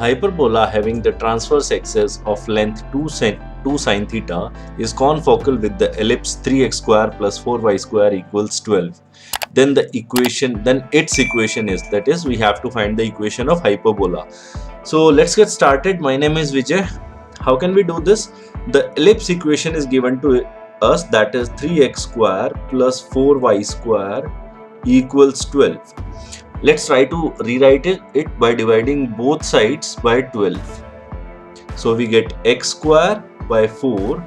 hyperbola having the transverse axis of length 2 sine theta is confocal with the ellipse 3x square plus 4y square equals 12. Then its equation is, that is, we have to find the equation of hyperbola. So let's get started. My name is Vijay. How can we do this? The ellipse equation is given to us, that is 3x square plus 4y square equals 12. Let's try to rewrite it by dividing both sides by 12. So we get x square by 4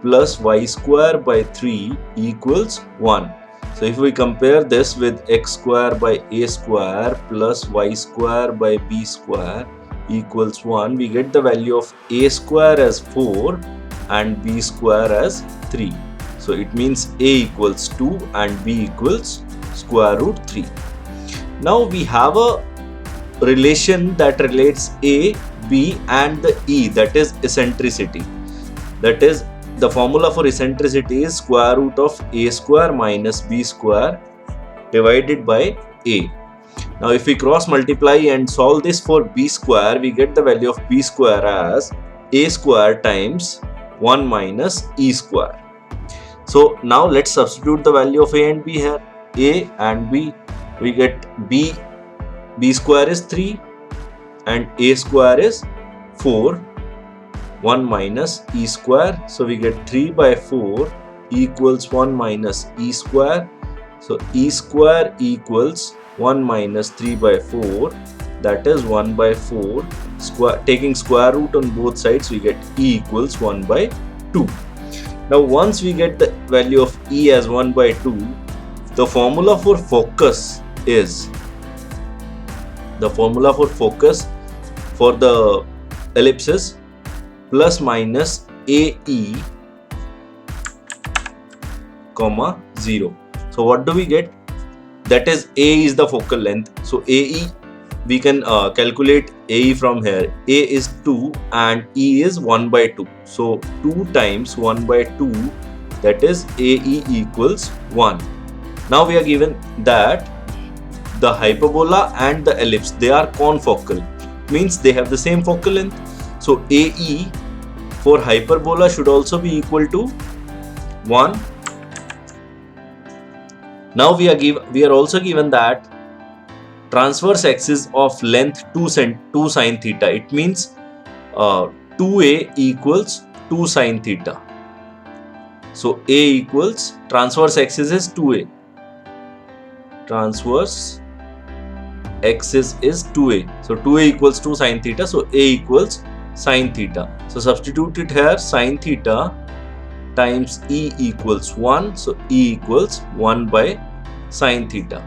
plus y square by 3 equals 1. So if we compare this with x square by a square plus y square by b square equals 1, we get the value of a square as 4 and b square as 3. So it means a equals 2 and b equals square root 3. Now we have a relation that relates a, b and the e, that is eccentricity. That is, the formula for eccentricity is square root of a square minus b square divided by a. Now if we cross multiply and solve this for b square, we get the value of b square as a square times 1 minus e square. So now let's substitute the value of a and b here. A and b, we get b square is 3 and a square is 4, 1 minus e square. So we get 3 by 4 equals 1 minus e square. So e square equals 1 minus 3 by 4, that is 1 by 4. Taking square root on both sides, we get e equals 1 by 2. Now once we get the value of e as 1 by 2, the formula for focus is, the formula for focus for the ellipses plus minus AE, comma 0. So what do we get? That is, A is the focal length. So AE, we can calculate AE from here. A is 2 and E is 1 by 2. So 2 times 1 by 2, that is AE equals 1. Now we are given that the hyperbola and the ellipse, they are confocal, means they have the same focal length. So AE for hyperbola should also be equal to 1. Now we are also given that transverse axis of length 2 sine theta. It means 2a equals 2 sine theta. So a equals, transverse axis is 2a. Transverse axis is 2a. So 2a equals 2 sine theta. So a equals sine theta. So substitute it here, sine theta times e equals 1. So e equals 1 by sine theta.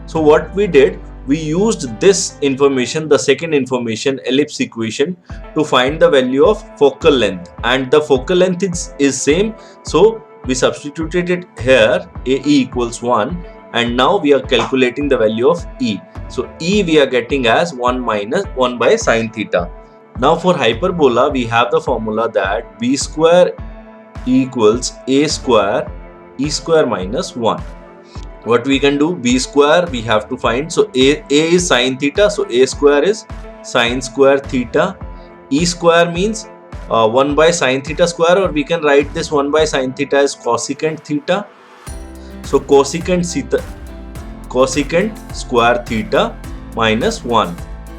So what we did, we used this information, the second information, ellipse equation, to find the value of focal length, and the focal length is same. So we substituted it here, AE equals 1, and now we are calculating the value of E. So E we are getting as 1 minus 1 by sine theta. Now for hyperbola, we have the formula that b square equals a square e square minus 1. What we can do, b square we have to find. So a is sine theta, so a square is sine square theta. E square means 1 by sine theta square, or we can write this 1 by sine theta as cosecant theta. So cosecant square theta minus 1,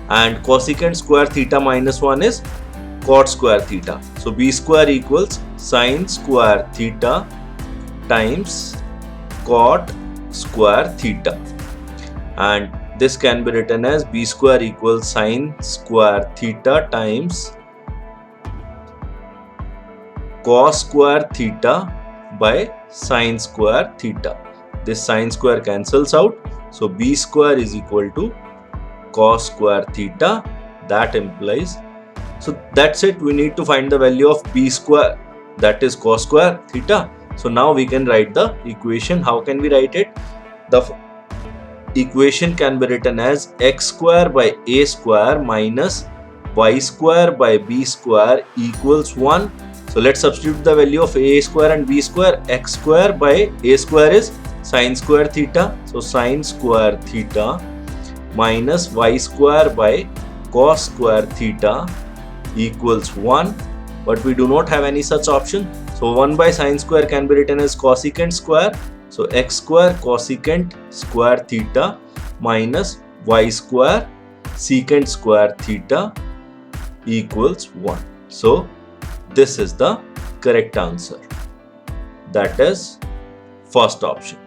and cosecant square theta minus 1 is cot square theta. So b square equals sine square theta times cot square theta, and this can be written as b square equals sine square theta times cos square theta by sine square theta. This sine square cancels out, so b square is equal to cos square theta. That implies, so that's it, we need to find the value of b square, that is cos square theta. So now we can write the equation. How can we write it? The equation can be written as x square by a square minus y square by b square equals 1. So let's substitute the value of a square and b square. X square by a square is sine square theta. So sine square theta minus y square by cos square theta equals 1, but we do not have any such option. So 1 by sine square can be written as cosecant square. So x square cosecant square theta minus y square secant square theta equals 1. So this is the correct answer. That is first option.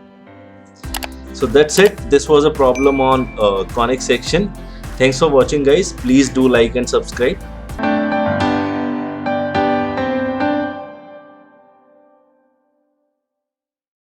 So that's it. This was a problem on conic section. Thanks for watching, guys. Please do like and subscribe.